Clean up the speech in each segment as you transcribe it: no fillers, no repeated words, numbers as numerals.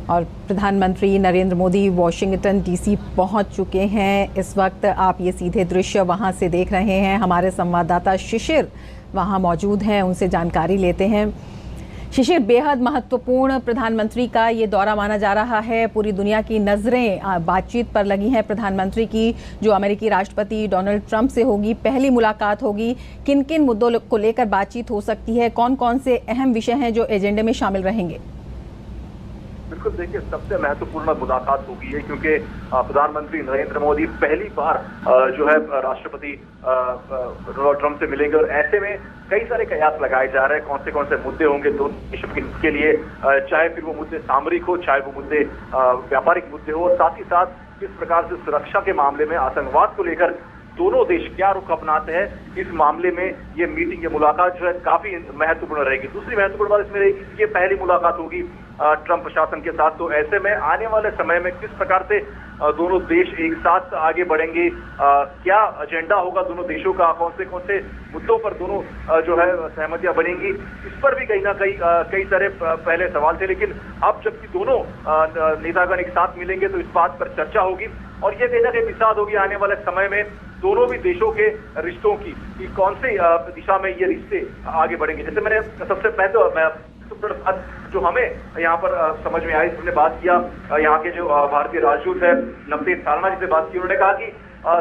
और प्रधानमंत्री Narendra Modi Washington DC पहुंच चुके हैं। इस वक्त आप ये सीधे दृश्य वहां से देख रहे हैं। हमारे संवाददाता शिशिर वहां मौजूद हैं, उनसे जानकारी लेते हैं। शिशिर, बेहद महत्वपूर्ण प्रधानमंत्री का ये दौरा माना जा रहा है। पूरी दुनिया की नज़रें बातचीत पर लगी हैं प्रधानमंत्री की, जो अमेरिकी राष्ट्रपति डोनाल्ड ट्रंप से होगी। पहली मुलाकात होगी। किन किन मुद्दों को लेकर बातचीत हो सकती है? कौन कौन से अहम विषय हैं जो एजेंडे में शामिल रहेंगे? बिल्कुल, देखिए, सबसे महत्वपूर्ण मुलाकात होगी है क्योंकि प्रधानमंत्री नरेंद्र मोदी पहली बार जो है राष्ट्रपति डोनाल्ड ट्रंप से मिलेंगे और ऐसे में कई सारे कयास लगाए जा रहे हैं कौन से मुद्दे होंगे दोनों देशों के लिए, चाहे फिर वो मुद्दे सामरिक हो, चाहे वो मुद्दे व्यापारिक मुद्दे हो, और साथ ही साथ किस प्रकार से सुरक्षा के मामले में आतंकवाद को लेकर दोनों देश क्या रुख अपनाते हैं। इस मामले में ये मीटिंग, ये मुलाकात जो है काफी महत्वपूर्ण रहेगी। दूसरी महत्वपूर्ण बात इसमें रहेगी कि ये पहली मुलाकात होगी ट्रंप प्रशासन के साथ, तो ऐसे में आने वाले समय में किस प्रकार से दोनों देश एक साथ आगे बढ़ेंगे, क्या एजेंडा होगा दोनों देशों का, कौन से मुद्दों पर दोनों जो है सहमतियां बनेंगी, इस पर भी कहीं ना कहीं कई सारे पहले सवाल थे। लेकिन अब जबकि दोनों नेतागण एक साथ मिलेंगे तो इस बात पर चर्चा होगी और ये कहीं ना कहीं मिसाल होगी आने वाले समय में दोनों भी देशों के रिश्तों की कि कौन सी दिशा में ये रिश्ते आगे बढ़ेंगे। जैसे मैंने सबसे पहले जो हमें यहाँ पर समझ में आई, हमने बात किया यहाँ के जो भारतीय राजदूत है नवनीत सारणा जी से बात की। उन्होंने कहा कि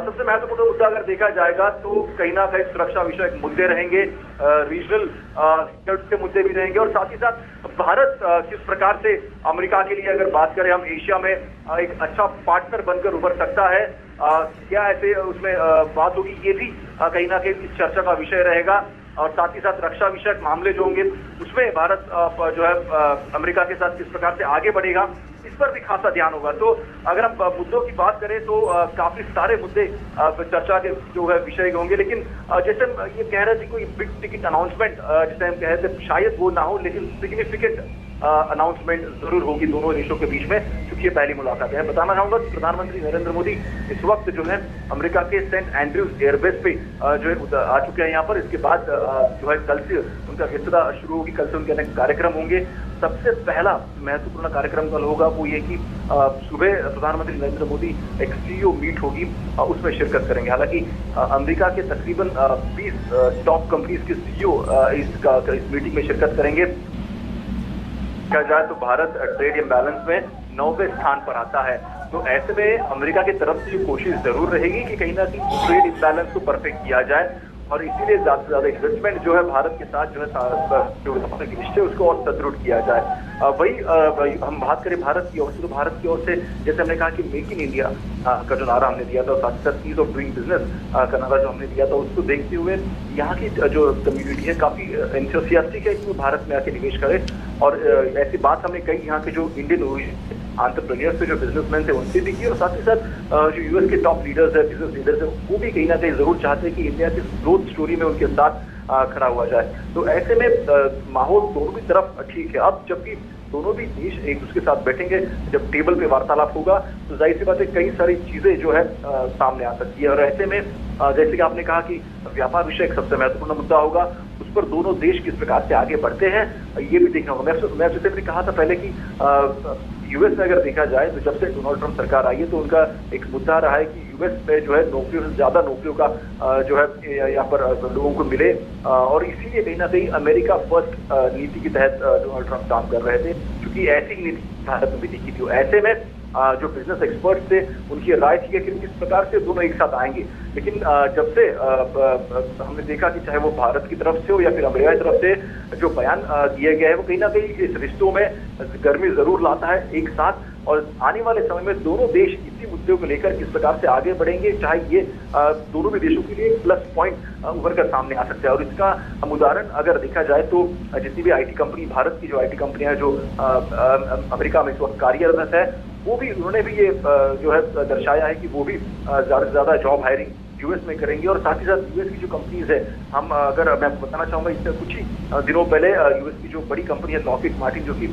सबसे महत्वपूर्ण मुद्दा अगर देखा जाएगा तो कहीं ना कहीं सुरक्षा विषयक मुद्दे रहेंगे, रीजनल सिक्योरिटी के मुद्दे भी रहेंगे और साथ ही साथ भारत किस प्रकार से अमेरिका के लिए अगर बात करें हम एशिया में एक अच्छा पार्टनर बनकर उभर सकता है, क्या ऐसे उसमें बात होगी, ये भी कहीं ना कहीं इस चर्चा का विषय रहेगा। और साथ ही साथ रक्षा विषयक मामले जो होंगे उसमें भारत जो है अमेरिका के साथ किस प्रकार से आगे बढ़ेगा, इस पर भी खासा ध्यान होगा। तो अगर हम मुद्दों की बात करें तो काफी सारे मुद्दे चर्चा के जो है विषय होंगे। लेकिन जैसे हम ये कह रहे थे कोई बिग टिकट अनाउंसमेंट जैसे हम कह रहे थे शायद वो ना हो, लेकिन सिग्निफिकेंट अनाउंसमेंट जरूर होगी दोनों देशों के बीच में, क्योंकि ये पहली मुलाकात है। बताना चाहूंगा कि प्रधानमंत्री नरेंद्र मोदी इस वक्त जो है अमेरिका के सेंट एंड्रयूज एयरबेस पे जो है आ चुके हैं यहाँ पर। इसके बाद जो है कल से उनका यात्रा शुरू होगी, कल से उनके अनेक कार्यक्रम होंगे। सबसे पहला महत्वपूर्ण कार्यक्रम कल होगा वो ये कि सुबह प्रधानमंत्री नरेंद्र मोदी एक सीईओ मीट होगी, उसमें शिरकत करेंगे। हालांकि अमेरिका के तकरीबन 20 टॉप कंपनीज के सीईओ इस मीटिंग में शिरकत करेंगे। कहा जाए तो भारत ट्रेड इम्बैलेंस में 9वें स्थान पर आता है, तो ऐसे में अमेरिका की तरफ से कोशिश जरूर रहेगी कि कहीं ना कहीं ट्रेड इम्बैलेंस को परफेक्ट किया जाए और इसीलिए ज्यादा से ज्यादा इन्वेस्टमेंट जो है भारत के साथ जो है जो रिश्ते उसको और सुदृढ़ किया जाए। वही हम बात करें भारत की ओर से, तो भारत की ओर से जैसे हमने कहा कि मेक इन इंडिया का जो नारा हमने दिया था, साथ ही साथ ईज ऑफ डूइंग बिजनेस का नारा जो हमने दिया था, उसको देखते हुए यहाँ की जो कम्युनिटी है काफी एंथुसियास्टिक है कि वो भारत में आके निवेश करे। और ऐसी बात हमने कई यहाँ के जो इंडियन एंटरप्रेन्योर्स थे, जो बिजनेसमैन थे, उनसे भी की और साथ ही साथ जो यूएस के टॉप लीडर्स है, बिजनेस लीडर्स है, वो भी कहीं ना कहीं जरूर चाहते हैं कि इंडिया की ग्रोथ स्टोरी में उनके साथ खड़ा हुआ जाए। तो ऐसे में माहौल दोनों भी तरफ ठीक है। अब जबकि दोनों भी देश एक दूसरे के साथ बैठेंगे, जब टेबल पे वार्तालाप होगा तो जाहिर सी बात है कई सारी चीजें जो है सामने आ सकती है। और ऐसे में जैसे कि आपने कहा कि व्यापार विषय एक सबसे महत्वपूर्ण मुद्दा होगा, उस पर दोनों देश किस प्रकार से आगे बढ़ते हैं ये भी देखना होगा। मैं जैसे मैंने कहा था पहले कि यूएस में अगर देखा जाए तो जब से डोनाल्ड ट्रंप सरकार आई है तो उनका एक मुद्दा रहा है कि यूएस में जो है नौकरियों से ज्यादा नौकरियों का जो है यहाँ पर लोगों को मिले, और इसीलिए कहीं ना कहीं अमेरिका फर्स्ट नीति के तहत डोनाल्ड ट्रंप काम कर रहे थे, क्योंकि ऐसी नीति भारत में भी देखी थी। ऐसे में जो बिजनेस एक्सपर्ट्स थे उनकी राय थी कि किस प्रकार से दोनों एक साथ आएंगे। लेकिन जब से हमने देखा कि चाहे वो भारत की तरफ से हो या फिर अमेरिका की तरफ से जो बयान दिया गया है, वो कहीं ना कहीं इस रिश्तों में गर्मी जरूर लाता है एक साथ। और आने वाले समय में दोनों देश इसी मुद्दों को लेकर किस प्रकार से आगे बढ़ेंगे, चाहे ये दोनों भी देशों के लिए एक प्लस पॉइंट उभर कर सामने आ सकता है। और इसका हम उदाहरण अगर देखा जाए तो जितनी भी आईटी कंपनी, भारत की जो आईटी कंपनियां जो अमेरिका में इस वक्त कार्यरत है, वो भी उन्होंने भी ये जो है दर्शाया है कि वो भी ज्यादा से ज्यादा जॉब हायरिंग यूएस में करेंगे। और साथ ही साथ यूएस की जो कंपनीज है, हम अगर मैं बताना चाहूंगा इससे कुछ ही दिनों पहले यूएस की जो बड़ी कंपनी है लॉकहीड मार्टिन, जो कि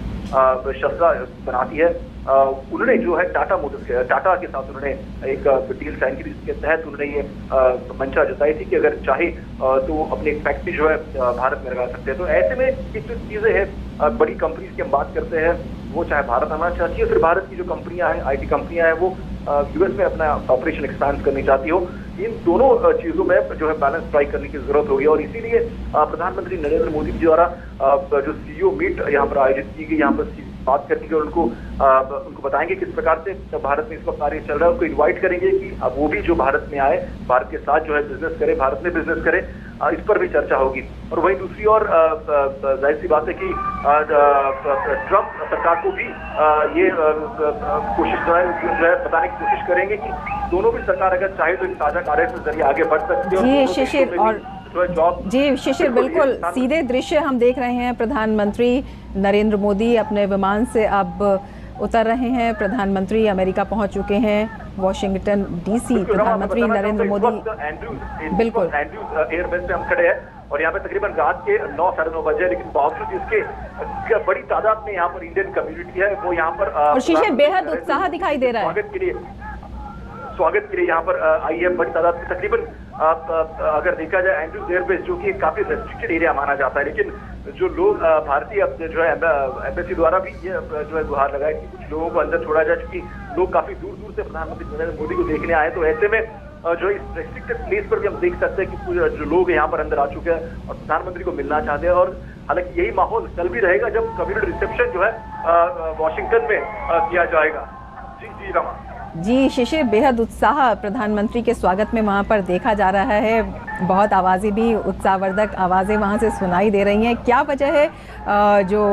शस्त्र बनाती है, उन्होंने जो है टाटा के साथ उन्होंने एक डील साइन की, जिसके तहत उन्होंने ये मंशा जताई थी कि अगर चाहे तो अपनी एक फैक्ट्री जो है भारत में लगा सकते हैं। तो ऐसे में ये जो चीजें हैं, बड़ी कंपनीज की हम बात करते हैं वो चाहे भारत आना चाहती है, फिर भारत की जो कंपनियां हैं, IT कंपनियां हैं, वो US में अपना ऑपरेशन एक्सपांड करनी चाहती हो। इन दोनों चीजों में जो है बैलेंस स्ट्राइक करने की जरूरत होगी और इसीलिए प्रधानमंत्री नरेंद्र मोदी जी द्वारा जो CEO मीट यहाँ पर आयोजित की गई, यहाँ पर बात करेंगे और उनको बताएंगे किस प्रकार से भारत में इस वक्त कार्य चल रहा है। उनको इनवाइट करेंगे कि अब वो भी जो भारत में आए, भारत के साथ जो है बिजनेस करे, भारत में बिजनेस करे, इस पर भी चर्चा होगी। और वहीं दूसरी ओर जाहिर सी बात है कि ट्रंप सरकार को भी ये कोशिश जो है बताने की कोशिश करेंगे कि दोनों भी सरकार अगर चाहे तो एक साझा कार्य के जरिए आगे बढ़ सकती है। जी शिशिर, और जी शिशिर, बिल्कुल सीधे दृश्य हम देख रहे हैं। प्रधानमंत्री नरेंद्र मोदी अपने विमान से अब उतर रहे हैं। प्रधानमंत्री अमेरिका पहुंच चुके हैं, वॉशिंगटन DC। प्रधानमंत्री नरेंद्र मोदी बिल्कुल एयरबेस पे हम खड़े हैं और यहाँ पे तकरीबन रात के 9 साढ़े 9 बजे, लेकिन बावजूद इसके बड़ी तादाद में यहाँ पर इंडियन कम्युनिटी है, वो यहाँ पर और शिशिर बेहद उत्साह दिखाई दे रहा है। स्वागत के लिए यहाँ पर आई है बड़ी तादाद में। तकरीबन अगर देखा जाए एंड्रूज एयरबेस जो कि काफी रेस्ट्रिक्टेड एरिया माना जाता है, लेकिन जो लोग भारतीय जो है एम्बेसी द्वारा भी ये जो है गुहार लगाए कि कुछ लोगों को अंदर छोड़ा जाए, क्योंकि लोग काफी दूर दूर से प्रधानमंत्री नरेंद्र मोदी को देखने आए। तो ऐसे में जो इस रेस्ट्रिक्टेड प्लेस पर भी हम देख सकते हैं कि जो लोग यहाँ पर अंदर आ चुके हैं और प्रधानमंत्री को मिलना चाहते हैं। और हालांकि यही माहौल कल भी रहेगा जब कम्युनिटी रिसेप्शन जो है वॉशिंगटन में किया जाएगा। जी रमा। जी शिशिर, बेहद उत्साह प्रधानमंत्री के स्वागत में वहाँ पर देखा जा रहा है। बहुत आवाज़ें भी, उत्साहवर्धक आवाज़ें वहाँ से सुनाई दे रही हैं। क्या वजह है जो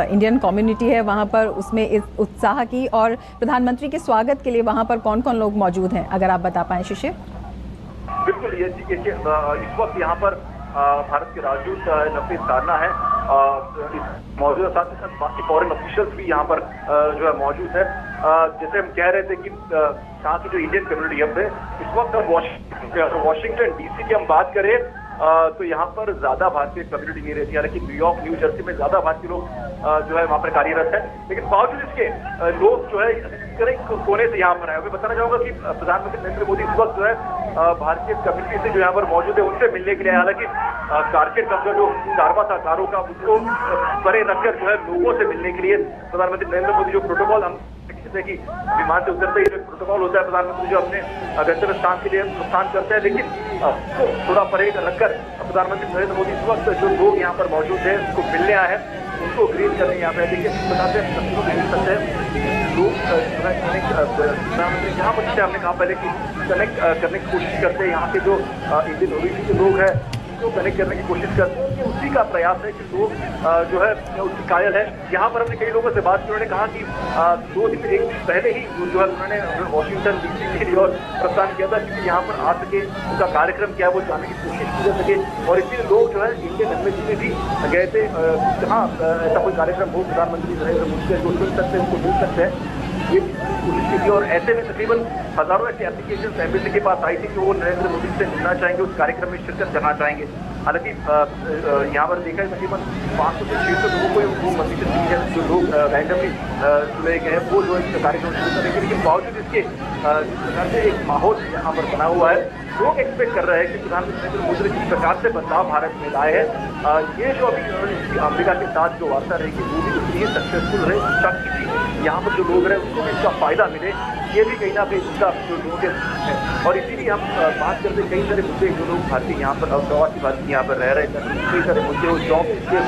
इंडियन कम्युनिटी है वहाँ पर उसमें इस उत्साह की, और प्रधानमंत्री के स्वागत के लिए वहाँ पर कौन कौन लोग मौजूद हैं, अगर आप बता पाएं शिशिर? बिल्कुल, ये देखिए इस वक्त यहाँ पर भारत के राजदूत नवनीत साधना है मौजूद, साथ ही साथ बाकी फॉरेन ऑफिशियल्स भी यहाँ पर जो है मौजूद है। जैसे हम कह रहे थे कि यहाँ की जो इंडियन कम्युनिटी है, इस वक्त हम वॉशिंगटन DC की हम बात करें तो यहाँ पर ज्यादा भारतीय कम्युनिटी नहीं रहती। हालांकि न्यूयॉर्क, न्यू जर्सी में ज्यादा भारतीय लोग जो है वहाँ पर कार्यरत है, लेकिन बावजूद इसके लोग जो है कोने से यहाँ पर आए। मैं बताना चाहूंगा कि प्रधानमंत्री नरेंद्र मोदी इस वक्त जो है भारतीय कम्युनिटी से जो यहाँ पर मौजूद है उनसे मिलने के लिए, हालांकि कारकेड का जो कारवा था कारों का, उसको परे रखकर जो है लोगों से मिलने के लिए प्रधानमंत्री नरेंद्र मोदी जो प्रोटोकॉल हम जैसे कि विमान से उतरते ही जो प्रोटोकॉल होता है, प्रधानमंत्री जो अपने गंतव्य स्थान के लिए प्रस्थान करते हैं, लेकिन उसको थोड़ा परे रखकर प्रधानमंत्री नरेंद्र मोदी इस वक्त जो लोग यहाँ पर मौजूद है उनको मिलने आए हैं, उनको ग्रीट करने यहाँ पे। देखिए इस प्रकार से तस्वीरों में देख सकते हैं लोग प्रधानमंत्री यहाँ पर जैसे हमने कहा पहले कि कनेक्ट करने की कोशिश करते हैं। यहाँ के जो इंडियन ओरिजिन के लोग हैं उनको कनेक्ट करने की कोशिश करते हैं। कि उसी का प्रयास है कि लोग जो है उसकी कायल है। यहाँ पर हमने कई लोगों से बात की, उन्होंने कहा कि 2 दिन 1 दिन पहले ही जो है उन्होंने वॉशिंगटन DC के लिए और प्रस्थान किया था, क्योंकि यहाँ पर आ सके, उनका कार्यक्रम क्या है वो जानने की कोशिश की जा सके। और इसलिए लोग जो है इंडियन एम्बेसी में भी गए थे, जहाँ ऐसा कोई कार्यक्रम हो प्रधानमंत्री नरेंद्र मोदी से जो सुन सकते हैं, उनको मिल सकते हैं, ये कोशिश की थी। और ऐसे में तकरीबन हजारों ऐसी एप्लीकेशन एम्बेसी के पास आई थी कि वो नरेंद्र मोदी से मिलना चाहेंगे, उस कार्यक्रम में शिरकत करना चाहेंगे। हालांकि यहाँ पर देखा है तकरीबन 500 से 600 लोगों को वो परमिशन दी है, जो लोग रैंडमली चुने गए हैं वो जो है कार्यक्रम शुरू करेंगे। लेकिन बावजूद इसके जिस प्रकार से एक माहौल यहाँ पर बना हुआ है, लोग एक्सपेक्ट कर रहे हैं कि प्रधानमंत्री नरेंद्र मोदी जिस प्रकार से बदलाव भारत में लाए हैं, ये जो अभी अमेरिका के साथ जो वार्ता रहेगी वो भी उतनी ही सक्सेसफुल रहे, ताकि यहाँ पर जो लोग रहे उनको भी इसका फायदा मिले, ये भी कहीं ना कहीं उसका जो लोग है। और इसीलिए हम बात करते कई सारे मुद्दे, जो लोग भारतीय यहाँ पर प्रवासी भारतीय यहाँ पर रह रहे हैं, कई सारे मुद्दे हो, जॉब के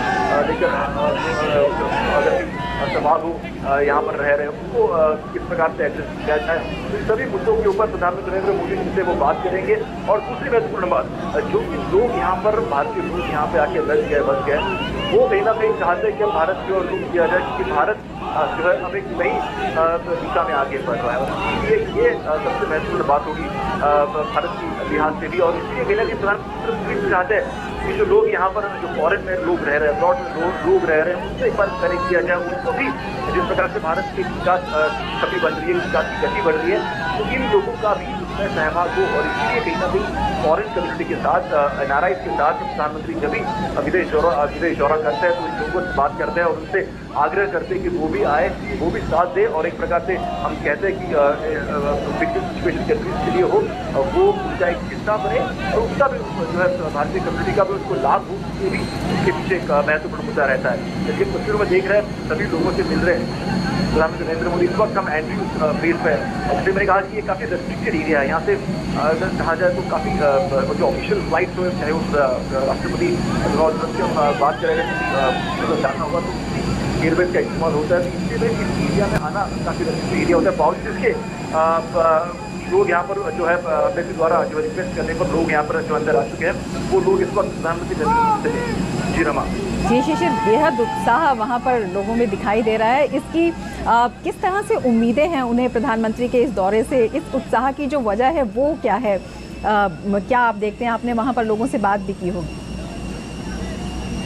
लेकर अगर सवाल हो यहाँ पर रह रहे हैं उनको किस प्रकार से एडजस्ट किया जाए, तो सभी मुद्दों के ऊपर प्रधानमंत्री नरेंद्र मोदी जी से वो बात करेंगे। और दूसरी महत्वपूर्ण बात, जो कि लोग यहाँ पर भारतीय लोग यहाँ पे आके बस गए, वो कहीं ना कहीं चाहते हैं कि भारत की ओर रुख किया जाए, क्योंकि भारत जो है अब एक नई दिशा में आगे बढ़ रहा है। ये सबसे महत्वपूर्ण बात होगी भारत की लिहाज से भी। और इसलिए कहीं ना कहीं प्रधानमंत्री मोदी चाहते हैं कि जो लोग यहाँ पर जो फॉरेन में लोग रह रहे हैं, अब्रॉड में लोग रह रहे हैं, उनसे एक बार कनेक्ट किया जाए, उनको भी जिस प्रकार से भारत की विकास छवि बन रही है, विकास की गति बढ़ रही है, तो इन लोगों का भी उसमें सहभाग हो। और इसीलिए कहीं ना कहीं फॉरेन कम्युनिटी के साथ, NRI के साथ प्रधानमंत्री जब भी विदेश दौरा करते हैं तो इन लोगों से बात करते हैं और उनसे आग्रह करते हैं कि वो भी भी आए वो भी साथ दे और एक प्रकार से हम कहते हैं कि विक्टिम सिचुएशन कंट्रीज के लिए हो, वो उनका एक हिस्सा बने और उसका भी जो है भारतीय कम्युनिटी का भी उसको लाभ हो, ये भी इसके पीछे एक महत्वपूर्ण मुद्दा रहता है। लेकिन तस्वीरों में देख रहे हैं सभी लोगों से मिल रहे हैं प्रधानमंत्री नरेंद्र मोदी। इस वक्त हम एंड्रयूज बेस पे है, जैसे मैंने कहा कि ये काफ़ी रेस्ट्रिक्टेड एरिया है। यहाँ से अगर कहा जाए तो काफ़ी जो ऑफिशियल फ्लाइट्स हो, चाहे उस राष्ट्रपति डोनाल्ड ट्रंप की हम बात करें तो जाना होगा तो एयरवेज का इस्तेमाल होता है, तो इसलिए इस एरिया में आना काफ़ी रेस्ट्रिक्टेड एरिया होता है। बावजूद इसके लोग यहाँ पर जो है एम्बेसी द्वारा जो रिक्वेस्ट करने पर लोग यहाँ पर जो अंदर आ चुके हैं, वो लोग इस वक्त प्रधानमंत्री नरेंद्र मोदी। जी रमा। जी शिशिर, बेहद उत्साह वहाँ पर लोगों में दिखाई दे रहा है। इसकी किस तरह से उम्मीदें हैं उन्हें प्रधानमंत्री के इस दौरे से? इस उत्साह की जो वजह है वो क्या है? क्या आप देखते हैं, आपने वहाँ पर लोगों से बात भी की होगी?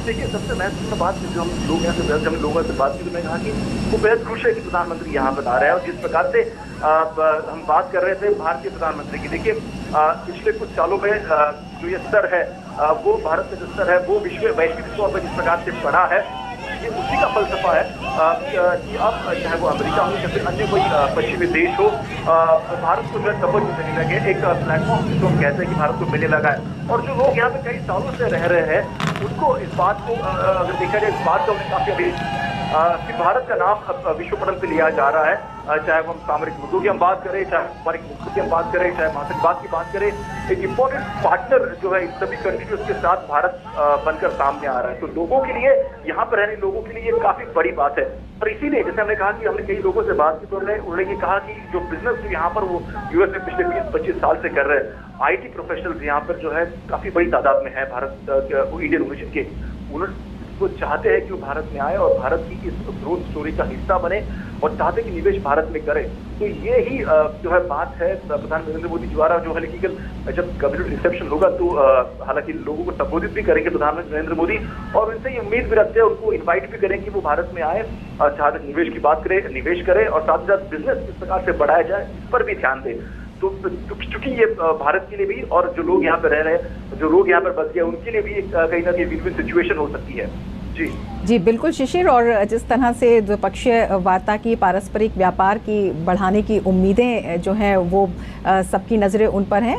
देखिए, सबसे महत्वपूर्ण बात जो हम लोग यहाँ से जब लोगों से बात की तो मैंने कहा कि वो बेहद खुश है कि प्रधानमंत्री यहाँ पर आ रहे हैं। और जिस प्रकार से हम बात कर रहे थे भारतीय प्रधानमंत्री की, देखिए पिछले कुछ सालों में जो ये स्तर है वो भारत का जो स्तर है वो वैश्विक तौर पर जिस प्रकार से बढ़ा है, ये उसी का फलसफा है कि अब चाहे वो अमेरिका हो या फिर अन्य कोई पश्चिमी देश हो, भारत को जो है तवज्जो देने लगे, एक प्लेटफॉर्म जिसको हम कहते हैं कि भारत को मिलने लगा है। और जो लोग यहाँ पे कई सालों से रह रहे हैं उनको इस बात को अगर देखा जाए, इस बात को काफी अभी कि भारत का नाम विश्व पटल पे लिया जा रहा है, चाहे वो हम सामरिक मुद्दों की हम बात करें, चाहे सामरिक मुद्दों की हम बात करें, चाहे आतंकवाद की बात करें, एक इम्पोर्टेंट पार्टनर जो है इन सभी कंट्रीज के साथ भारत बनकर सामने आ रहा है। तो लोगों के लिए, यहाँ पर रहने लोगों के लिए ये काफी बड़ी बात है। और इसीलिए जैसे हमने कहा कि हमने कई लोगों से बात की तो उन्होंने ये कहा कि जो बिजनेस जो यहाँ पर वो यूएस में पिछले 20-25 साल से कर रहे हैं, IT प्रोफेशनल्स यहाँ पर जो है काफी बड़ी तादाद में है भारत इंडियन ओरिजिन के, उन्होंने वो चाहते हैं कि वो भारत में आए और भारत की इस ग्रोथ स्टोरी का हिस्सा बने और चाहते कि निवेश भारत में करे। तो ये ही जो है बात है प्रधानमंत्री नरेंद्र मोदी द्वारा जो है। लेकिन जब कैबिनेट रिसेप्शन होगा तो हालांकि लोगों को संबोधित भी करेंगे प्रधानमंत्री नरेंद्र मोदी और उनसे ये उम्मीद भी रखते हैं, उनको इन्वाइट भी करें कि वो भारत में आए, चाहे निवेश की बात करें, निवेश करें और साथ ही साथ बिजनेस किस प्रकार से बढ़ाया जाए इस पर भी ध्यान दें। तो चूंकि ये भारत के लिए भी और जो लोग यहाँ पर रह रहे हैं, जो लोग यहाँ पर बस गए, उनके लिए भी कहीं ना कहीं विन विन सिचुएशन हो सकती है। जी बिल्कुल शिशिर, और जिस तरह से द्विपक्षीय वार्ता की, पारस्परिक व्यापार की बढ़ाने की उम्मीदें जो हैं वो सबकी नज़रें उन पर हैं।